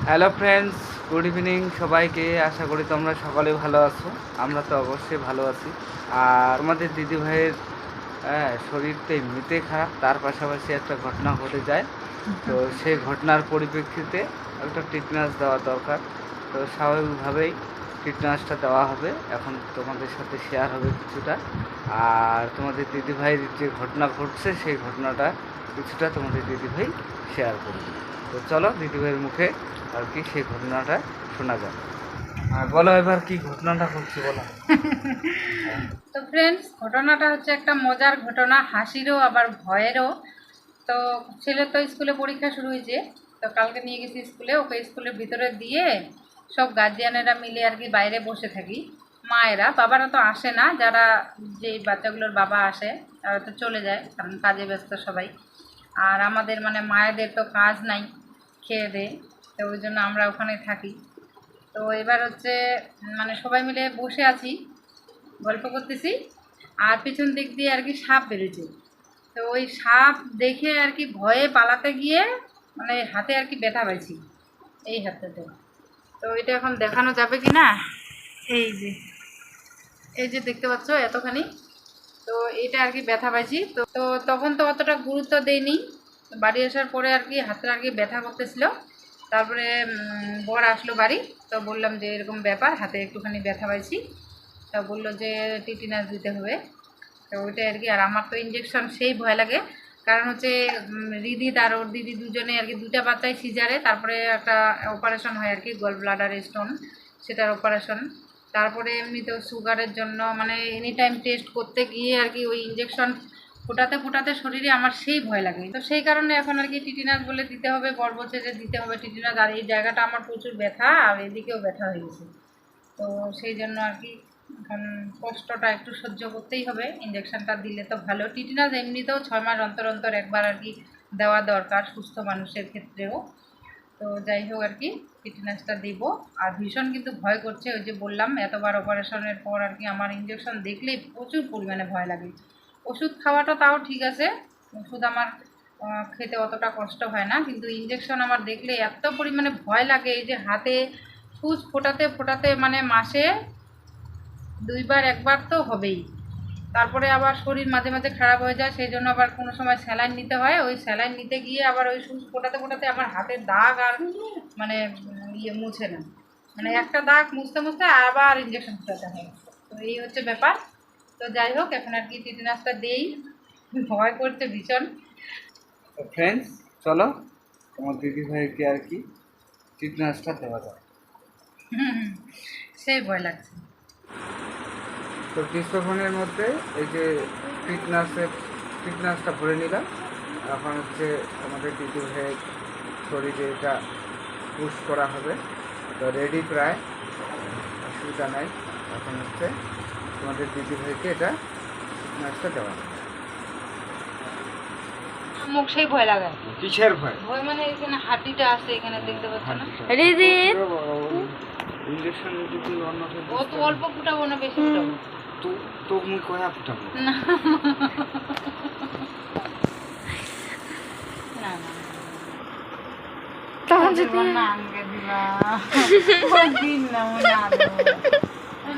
Hello friends, good evening সবাইকে। আশা করি তোমরা সকলে ভালো আছো। আমরা তো অবশ্যই ভালো আছি। আর তোমাদের দিদিভাইয়ের শরীর তো এমনিতেই খারাপ, তার পাশাপাশি একটা ঘটনা ঘটে যায়। তো সেই ঘটনার পরিপ্রেক্ষিতে একটা টিটনাস দেওয়া দরকার। তো স্বাভাবিকভাবেই টিটনাসটা দেওয়া হবে। এখন তোমাদের সাথে শেয়ার হবে কিছুটা। আর তোমাদের দিদিভাইয়ের যে ঘটনা ঘটছে সেই ঘটনাটা কিছুটা তোমাদের দিদিভাই শেয়ার করবে। তো চলো দিদিভাইয়ের মুখে আর কি সেই ঘটনাটা শোনা যাবে। আর বলো এবার কি ঘটনাটা ঘটছে বলো। তো ফ্রেন্ডস, ঘটনাটা হচ্ছে একটা মজার ঘটনা, হাসিরও আবার ভয়েরও। তো ছেলে তো স্কুলে পরীক্ষা শুরু হয়েছে, তো কালকে নিয়ে গেছি স্কুলে। ওকে স্কুলের ভিতরে দিয়ে সব গার্জিয়ানেরা মিলে আর কি বাইরে বসে থাকি। মায়েরা, বাবারা তো আসে না, যারা যে বাচ্চাগুলোর বাবা আসে তারা তো চলে যায়, কারণ কাজে ব্যস্ত সবাই। আর আমাদের মানে মায়েদের তো কাজ নাই, খেয়ে দেয়ে, তো ওই জন্য আমরা ওখানে থাকি। তো এবার হচ্ছে মানে সবাই মিলে বসে আছি, গল্প করতেছি। আর পিছন দিক দিয়ে আর কি সাপ বেরোছে। তো ওই সাপ দেখে আর কি ভয়ে পালাতে গিয়ে মানে হাতে আর কি ব্যথা পাইছি, এই হাতটাতে। তো এটা এখন দেখানো যাবে কি না, এই যে এই যে দেখতে পাচ্ছ এতখানি, তো এটা আর কি ব্যথা পাইছি। তো তো তখন তো অতটা গুরুত্ব দেইনি। বাড়ি আসার পরে আর কি হাতটা আর কি ব্যথা করতেছিল। তারপরে বর আসলো বাড়ি, তো বললাম যে এরকম ব্যাপার, হাতে একটুখানি ব্যথা পাইছি। তা বললো যে টিটিনাস দিতে হবে। তো ওইটাই আর কি। আর আমার তো ইঞ্জেকশন সেই ভয় লাগে, কারণ হচ্ছে রিদি আর ওর দিদি দুজনে আর কি, দুটা বাচ্চাই সিজারে, তারপরে একটা অপারেশন হয় আর কি, গল ব্লাডার স্টোন, সেটার অপারেশন। তারপরে এমনিতেও সুগারের জন্য মানে এনি টাইম টেস্ট করতে গিয়ে আর কি ওই ইঞ্জেকশন ফোটাতে ফোটাতে শরীরে আমার সেই ভয় লাগে। তো সেই কারণে এখন আর কি টিটিনাস বলে দিতে হবে, বর বলছে যে দিতে হবে টিটিনাস। আর এই জায়গাটা আমার প্রচুর ব্যথা, আর এদিকেও ব্যথা হয়ে গেছে। তো সেই জন্য আর কি এখন কষ্টটা একটু সহ্য করতেই হবে। ইঞ্জেকশনটা দিলে তো ভালো। টিটিনাস এমনিতেও 6 মাস অন্তর অন্তর একবার আর কি দেওয়া দরকার, সুস্থ মানুষের ক্ষেত্রেও। তো যাই হোক আর কি, টিটেনাসটা দিব। আর ভীষণ কিন্তু ভয় করছে, ওই যে বললাম এতবার অপারেশনের পর আর কি আমার ইঞ্জেকশন দেখলেই প্রচুর পরিমাণে ভয় লাগে। ওষুধ খাওয়াটা তাও ঠিক আছে, ওষুধ আমার খেতে অতটা কষ্ট হয় না, কিন্তু ইঞ্জেকশন আমার দেখলে এত পরিমাণে ভয় লাগে। এই যে হাতে সুচ ফোটাতে ফোটাতে মানে মাসে 2বার 1বার তো হবেই। তারপরে আবার শরীর মাঝে মাঝে খারাপ হয়ে যায়, সেই জন্য আবার কোনো সময় স্যালাইন নিতে হয়। ওই স্যালাইন নিতে গিয়ে আবার ওই সুচ ফোটাতে ফোটাতে আমার হাতের দাগ আর মানে মুছে না, মানে একটা দাগ মুছতে মুছতে আবার ইঞ্জেকশন ফোটাতে হয়। তো এই হচ্ছে ব্যাপার। তো যাই হোক, এখন আর কি টিটেনাসটা দেই, ভয় করছে ভীষণ। তো ফ্রেন্ডস, চলো তোমার দিদিভাইকে আর কি টিটনাসটা দেওয়া যায়। সেই ভয় লাগছে। তো কিছুক্ষণের মধ্যে এই যে টিটনাসটা ভরে নিলাম। এখন হচ্ছে আমাদের দিদিভাইয়ের শরীরে এটা পুশ করা হবে। তো রেডি প্রায়, অসুবিধা নাই। এখন হচ্ছে তোমাদের দিদিভাইকে এটা টিটনাসটা দেওয়া হবে। মুখ সেই ভয় লাগায়। কিসের ভয়? ভয় মানে এখানে হাঁটিটা আছে, এখানে দেখতে পাচ্ছ না? ইঞ্জেকশন যদি অন্যটা অত অল্প ফুটাবো না, বেশি ফুটাবো? তো তো মুই কয়া ফুটাবো না না না, তখন যদি না আঙ্গে দিবা ওই দিন না, ও না দো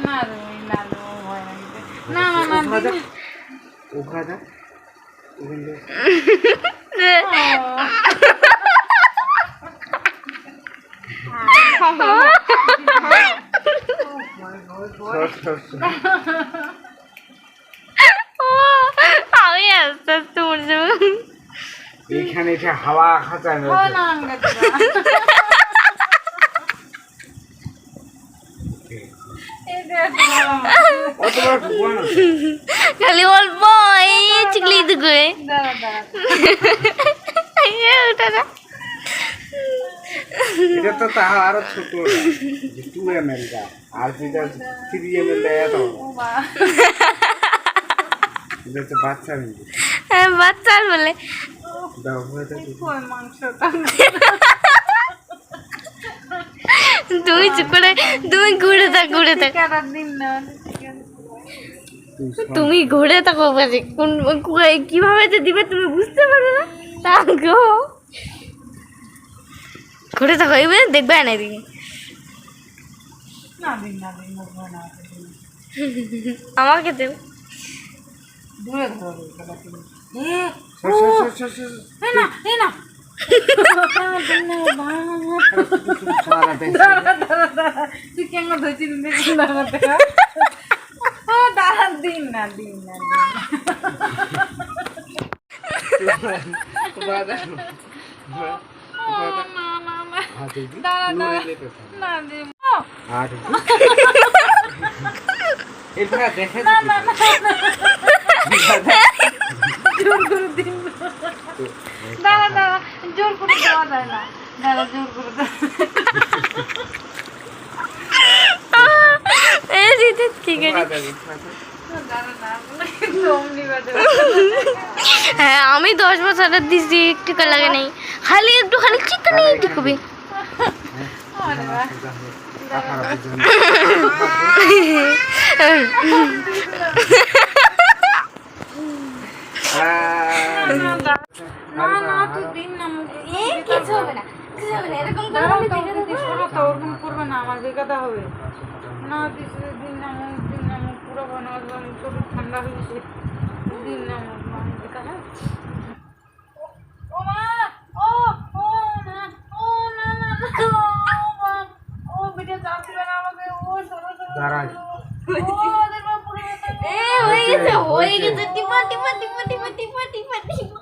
না দো, ওই না দো, ভয় লাগছে। না না না দিন। ওখা যা ওখান থেকে আমি আস্তে আস্তে মরে যাবো। এইখানে এটা হাওয়া খাঁচায় ও না আঙ্গে দিবা। এই দেখ অতবার ভুয়া না। খালি অল্প এই চিকলি দুগুয়ে দাঁড়া দাঁড়া, ওটা না এটা তো তাও আরো ছোট, 2 ml টা, আর যেটা 3 ml টা এত ও মা। এটা হচ্ছে বাচ্চা মেয়ে। বাচ্চার বলে দাও হয়ে যাবে। কই মাংসটা তুমি চুপ করে তুমি ঘুরে থাক কাটার দিন না। তুমি ঘুরে থাকো বাজে কোন কিভাবে যে দিবে তুমি বুঝতে পারো না তা গো। ঘুরে থাকো এবার দেখবে না এদিকে না দিন মুখ ভয় না আমাকে দেব দূরে ধরো গলা তুমি সর, সর, সর, সর, সর। এই না সারা দেশ। তুই কেন ধরছিস দাঁড়া দিন না বাদানো। হাত দিবি, নুরে লেপে থাক। না দিন হাত দিবি। এবার দেখে জোর করে দিন দাঁড়া জোর করে দেওয়া যায় না দাঁড়া জোর করে এই দিদি কি করি হ্যাঁ আমি 10 বছরের দিছি একটু লাগে নেই খালি একটুখানি চিকেন একটু কবি না তুই দিন না কিছু হবে না এরকম ওরকম করবে না আমার বেকাদা হবে না দিন না মুখ পুরো বানাবো শরীর ঠান্ডা হয়েছে দিন না মুখ বেকাদা ও মা ও ও না ও না না ও বেটা চাপবে না আমাকে ও সরো দাঁড়াই। হয়ে গেছে টিপা টিপা টিপা টিপা টিপা টিপা টিপা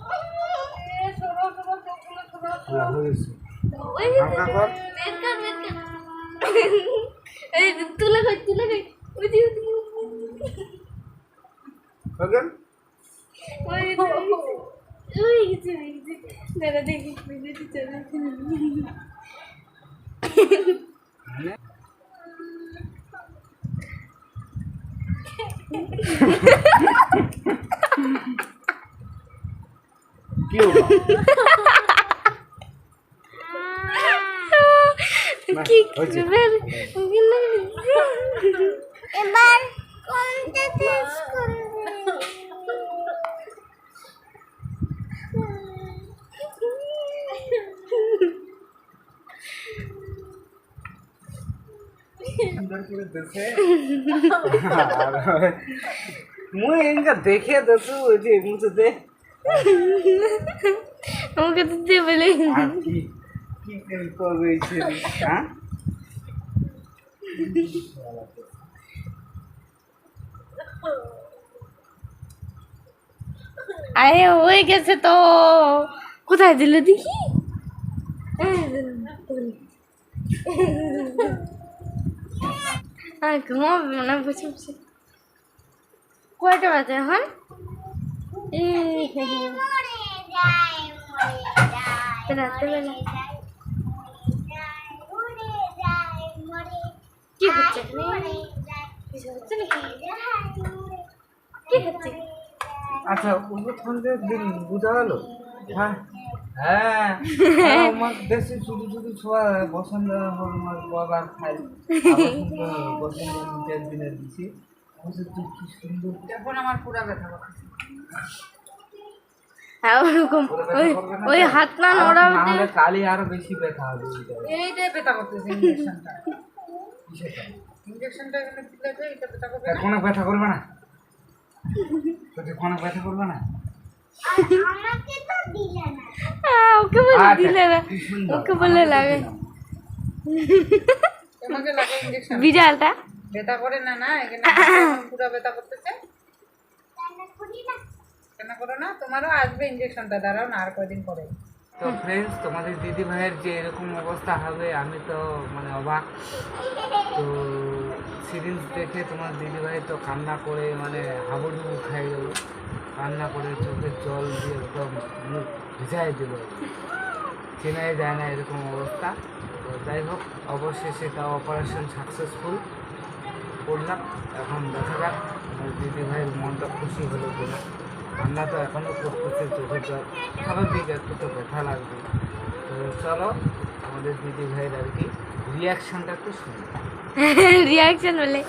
হয়ে গেছে হালকা কর। বের কর এই তুলে কই ওই যে খোঁজেন। ওই গেছে দাদা দেখি ভিডিওটি চলে কি হলো? কি হয়েছে। এবার কোনটা টেস্ট করবে সুন্দর করে দেখে। মুই এনকা দেখে দেছো ওই যে মুছে দে। আমাকে তো দিয়ে বলে আর কি কি করবে এই ছেলে, হ্যাঁ? আরে হয়ে গেছে তো কোথায় দিল দেখি ঘুমাবে মনে বসে বসে কয়টা বাজে এখন রাত্রেবেলা কি হচ্ছে কিছু হচ্ছে নাকি কি হচ্ছে আচ্ছা ওখান থেকে দিন বুঝা গেল। হ্যাঁ হ্যাঁ আমার দেশে শুধু শুধু ছোঁয়া বসন্ত আমার বাবা খাই বসন্ত চার দিনে দিছি বলছে তুই কি সুন্দর এখন আমার পুরা ব্যথা করতেছে হ্যাঁ ওরকম ওই হাত না নড়া না হলে কালি আরো বেশি ব্যথা হবে এইটাই ব্যথা করতেছে ইঞ্জেকশনটা ইঞ্জেকশনটা এখানে দিলে এটা ব্যথা করবে কোনো ব্যথা করবে না তোকে কোনো ব্যথা করবে না ওকে বলে আচ্ছা, দিলে না কি সুন্দর। ওকে বলে লাগে তোমাকে লাগে ইঞ্জেকশন বিড়ালটা ব্যথা করে না না এখানে পুরো ব্যথা করতেছে কেন করো না তোমারও আসবে ইঞ্জেকশনটা দাঁড়াও না আর কয়দিন পরে তো ফ্রেন্ডস তোমাদের দিদি ভাইয়ের যে এরকম অবস্থা হবে আমি তো মানে অবাক তো সিরিজ দেখে তোমার দিদি ভাই তো কান্না করে মানে হাবুডুবু খাই গেল কান্না করে চোখের জল দিয়ে একদম মুখ ভিজাই দিল চেনাই যায় না এরকম অবস্থা তো যাই হোক অবশেষে তা অপারেশন সাকসেসফুল করলাম এখন দেখা যাক আমার দিদি ভাইয়ের মনটা খুশি হলো বলে কান্না তো এখনও করতেছে চোখের জল স্বাভাবিক একটু তো ব্যথা লাগবে তো চলো আমাদের দিদি ভাইয়ের আর কি রিয়াকশনটা একটু শুনি রিয়াকশন বলে